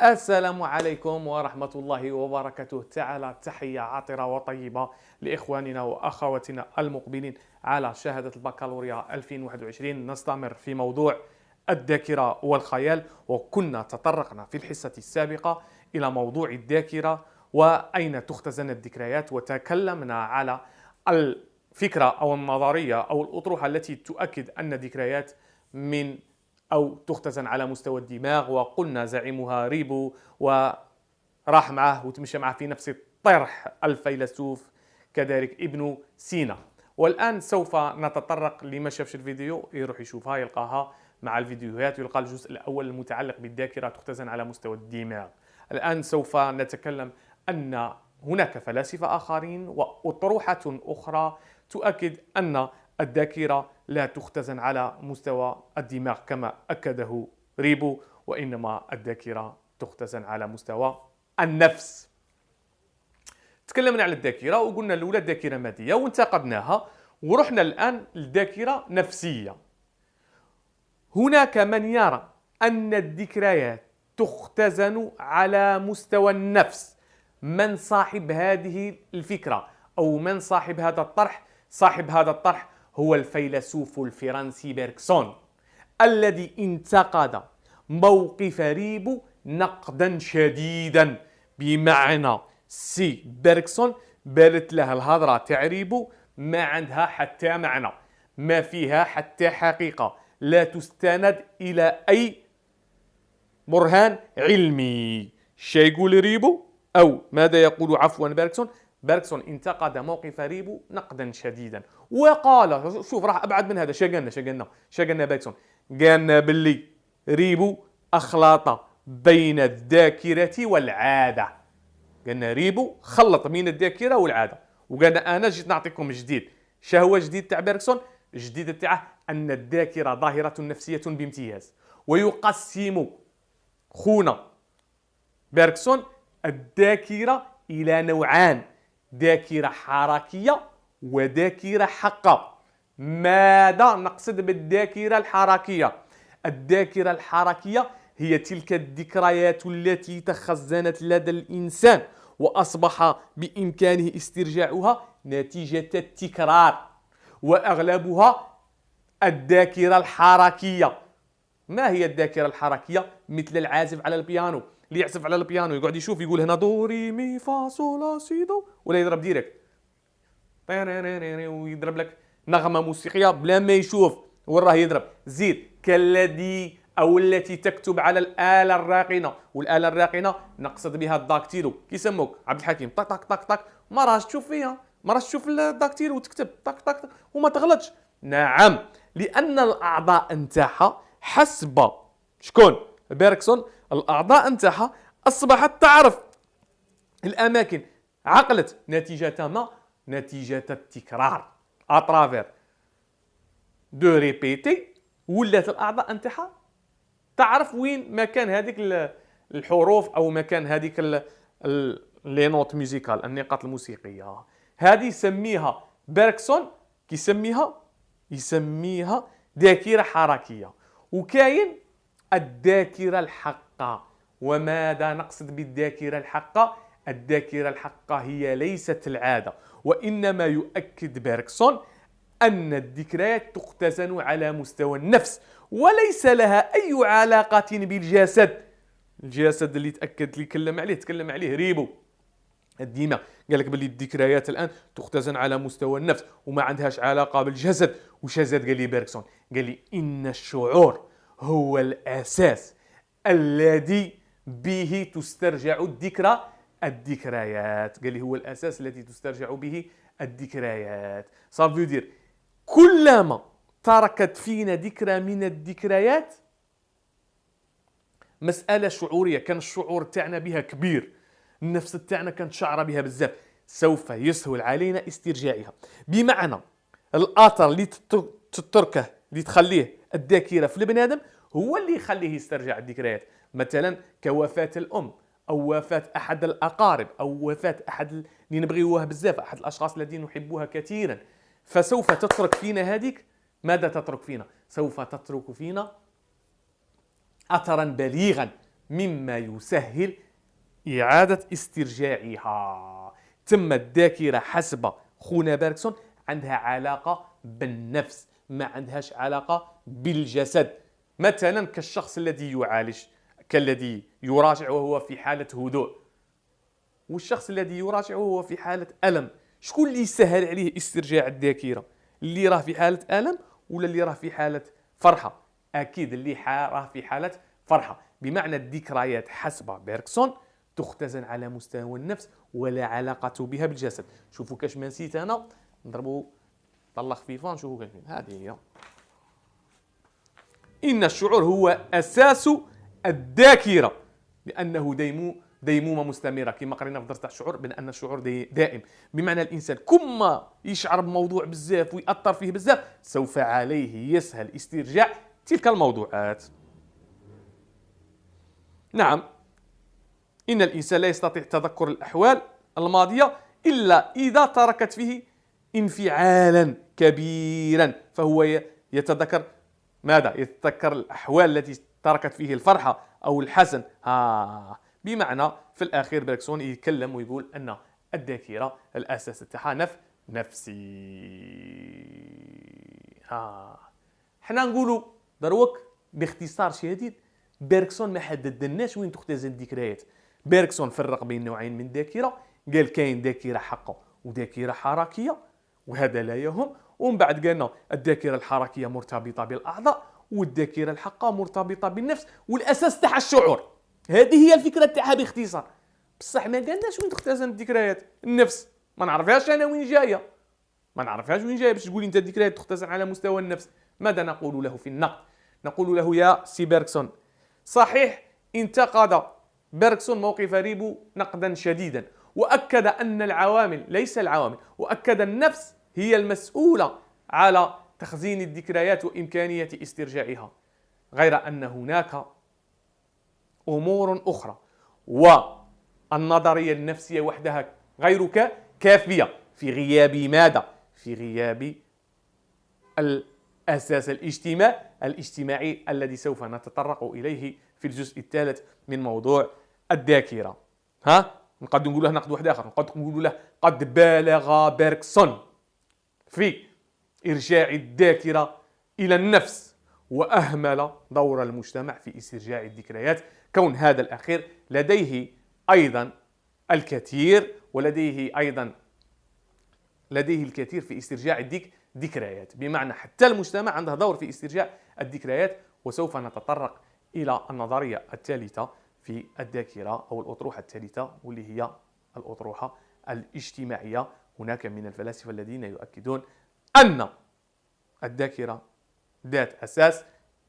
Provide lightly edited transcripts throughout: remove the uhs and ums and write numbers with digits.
السلام عليكم ورحمة الله وبركاته. تعالى تحية عاطرة وطيبة لإخواننا وأخواتنا المقبلين على شهادة البكالوريا 2021. نستمر في موضوع الذاكرة والخيال، وكنا تطرقنا في الحصة السابقة إلى موضوع الذاكرة وأين تختزن الذكريات، وتكلمنا على الفكرة أو النظرية أو الأطروحة التي تؤكد أن الذكريات من أو تختزن على مستوى الدماغ، وقلنا زعيمها ريبو، وراح معه وتمشى معه في نفس الطرح الفيلسوف كذلك ابن سينا. والآن سوف نتطرق، لما شافش الفيديو يروح يشوفها يلقاها مع الفيديوهات، ويلقى الجزء الأول المتعلق بالذاكرة تختزن على مستوى الدماغ. الآن سوف نتكلم أن هناك فلاسفة آخرين وأطروحة أخرى تؤكد أن الذاكرة لا تختزن على مستوى الدماغ كما أكده ريبو، وإنما الذاكرة تختزن على مستوى النفس. تكلمنا على الذاكرة وقلنا الأولى الذاكرة مادية وانتقدناها، ورحنا الآن للذاكرة نفسية. هناك من يرى أن الذكريات تختزن على مستوى النفس. من صاحب هذه الفكرة أو من صاحب هذا الطرح؟ صاحب هذا الطرح هو الفيلسوف الفرنسي بيرغسون، الذي انتقد موقف ريبو نقدا شديدا. بمعنى سي بيرغسون بانت له الهضرة تاع ريبو ما عندها حتى معنى، ما فيها حتى حقيقة، لا تستند إلى أي برهان علمي. شي يقول ريبو أو ماذا يقول عفوا بيرغسون؟ بيرغسون انتقد موقف ريبو نقدا شديدا وقال، شوف راح ابعد من هذا، شقلنا بيرغسون قالنا باللي ريبو اخلط بين الذاكرة والعادة. قالنا ريبو خلط بين الذاكرة والعادة، وقالنا انا جيت نعطيكم جديد. شهوة جديد تاع بيرغسون؟ جديد تاعه ان الذاكرة ظاهرة نفسية بامتياز. ويقسم خونا بيرغسون الذاكرة إلى نوعان: ذاكرة حركية وذاكرة حقة. ماذا نقصد بالذاكرة الحركية؟ الذاكرة الحركية هي تلك الذكريات التي تخزنت لدى الإنسان وأصبح بإمكانه استرجاعها نتيجة التكرار، وأغلبها الذاكرة الحركية. ما هي الذاكرة الحركية؟ مثل العازف على البيانو، اللي يعزف على البيانو يقعد يشوف يقول هنا دو ري مي فا صول لا سي دو، ولا يضرب ديريكت ويضرب لك نغمة موسيقية بلا ما يشوف وين راه يضرب. زيد كالذي أو التي تكتب على الآلة الراقنة، والآلة الراقنة نقصد بها الداكتيلو. كيسموك عبد الحكيم طق طق طق طق، ما راهش تشوف فيها، ما راهش تشوف الداكتيلو وتكتب طق طق طق وما تغلطش. نعم، لأن الأعضاء نتاعها حسب شكون؟ بيرغسون. الأعضاء نتاعها أصبحت تعرف الأماكن، عقلت نتيجة ما؟ نتيجة التكرار أترافير دو ريبيتي. ولات الأعضاء نتاعها تعرف وين مكان هذيك الحروف أو مكان هذيك لي نوت ميوزيكال، النقاط الموسيقية. هذه يسميها بيرغسون يسميها ذاكرة حركية. وكاين الذاكرة الحقة. وماذا نقصد بالذاكرة الحقة؟ الذاكرة الحقة هي ليست العادة، وإنما يؤكد بيرغسون أن الذكريات تختزن على مستوى النفس وليس لها أي علاقة بالجسد. الجسد اللي تكلم عليه ريبو، الدماغ، قال لك باللي الذكريات الآن تختزن على مستوى النفس وما عندهاش علاقة بالجسد. وش زاد؟ قال لي بيرغسون، قال لي إن الشعور هو الأساس الذي به تسترجع الذكريات. قال لي هو الأساس الذي تسترجع به الذكريات. صافي دير كلما تركت فينا ذكرى من الذكريات مسألة شعورية، كان الشعور تاعنا بها كبير، النفس تاعنا كانت شعرة بها بزاف، سوف يسهل علينا استرجاعها. بمعنى الأثر اللي تتركه اللي تخليه الذاكرة في البني آدم هو اللي يخليه يسترجع الذكريات. مثلا كوفاة الأم، أو وفاة أحد الأقارب، أو وفاة أحد اللي نبغيوه بزاف، أحد الأشخاص الذين نحبوها كثيرا. فسوف تترك فينا هذيك. ماذا تترك فينا؟ سوف تترك فينا أثرا بليغا مما يسهل إعادة استرجاعها. تم الذاكرة حسب خونا بيرغسون عندها علاقة بالنفس، ما عندهاش علاقة بالجسد. مثلا كالشخص الذي يعالج، كالذي يراجع وهو في حالة هدوء، والشخص الذي يراجع وهو في حالة ألم. شكون اللي يسهل عليه استرجاع الذاكرة؟ اللي راه في حالة ألم ولا اللي راه في حالة فرحة؟ أكيد اللي راه في حالة فرحة. بمعنى الذكريات حسب بيرغسون تختزن على مستوى النفس ولا علاقة بها بالجسد. شوفوا كاش ما نسيت أنا، نضربوا طلة خفيفة نشوفوا كاش هذه هي. إن الشعور هو أساس الذاكرة لأنه ديمومة مستمرة. كما قرينا في درس تاع الشعور بأن الشعور دائم، بمعنى الإنسان كما يشعر بموضوع بزاف ويأثر فيه بزاف سوف عليه يسهل استرجاع تلك الموضوعات. نعم، إن الإنسان لا يستطيع تذكر الأحوال الماضية إلا إذا تركت فيه انفعالا كبيرا، فهو يتذكر ماذا؟ يتذكر الأحوال التي تركت فيه الفرحة أو الحزن. بمعنى في الأخير بيرغسون يتكلم ويقول أن الذاكرة الأساس تاعها نفسي. حنا نقولوا دروك باختصار شديد، بيرغسون ما حددناش وين تختزن الذكريات. بيرغسون فرق بين نوعين من الذاكرة، قال كاين ذاكرة حقة وذاكرة حركية، وهذا لا يهم. ومن بعد قالنا الذاكرة الحركية مرتبطة بالأعضاء، والذاكرة الحقة مرتبطة بالنفس، والأساس تاع الشعور. هذه هي الفكرة تاعها باختصار. بصح ما قالناش وين تختزن الذكريات. النفس ما نعرفهاش أنا وين جاية، ما نعرفهاش وين جاية باش تقول أنت الذكريات تختزن على مستوى النفس. ماذا نقول له في النقد؟ نقول له يا سي بيرغسون، صحيح انتقد بيرغسون موقف ريبو نقدا شديدا، وأكد أن العوامل ليس العوامل، وأكد النفس هي المسؤولة على تخزين الذكريات وإمكانية استرجاعها، غير أن هناك أمور أخرى، والنظرية النفسية وحدها غير كافية في غياب ماذا؟ في غياب الأساس الاجتماعي الذي سوف نتطرق إليه في الجزء الثالث من موضوع الذاكرة. نقدر نقول له نقد واحد آخر، نقدر نقول له قد بالغ بيرغسون في إرجاع الذاكرة إلى النفس وأهمل دور المجتمع في استرجاع الذكريات، كون هذا الأخير لديه أيضا الكثير، ولديه أيضا الكثير في استرجاع الذكريات. بمعنى حتى المجتمع عنده دور في استرجاع الذكريات. وسوف نتطرق إلى النظرية الثالثة في الذاكرة أو الأطروحة الثالثة، واللي هي الأطروحة الاجتماعية. هناك من الفلاسفة الذين يؤكدون أن الذاكرة ذات أساس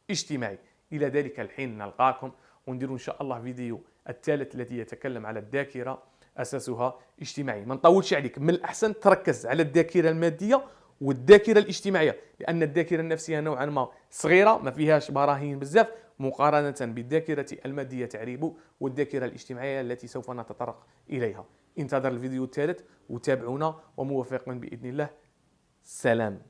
اجتماعي. إلى ذلك الحين نلقاكم وندير إن شاء الله فيديو الثالث الذي يتكلم على الذاكرة أساسها اجتماعي. ما نطولش عليك، من الأحسن تركز على الذاكرة المادية والذاكرة الاجتماعية، لأن الذاكرة النفسية نوعا ما صغيرة ما فيهاش براهين بزاف مقارنة بالذاكرة المادية تعريب، والذاكرة الاجتماعية التي سوف نتطرق إليها. انتظر الفيديو الثالث وتابعونا، وموفقين بإذن الله. سلام.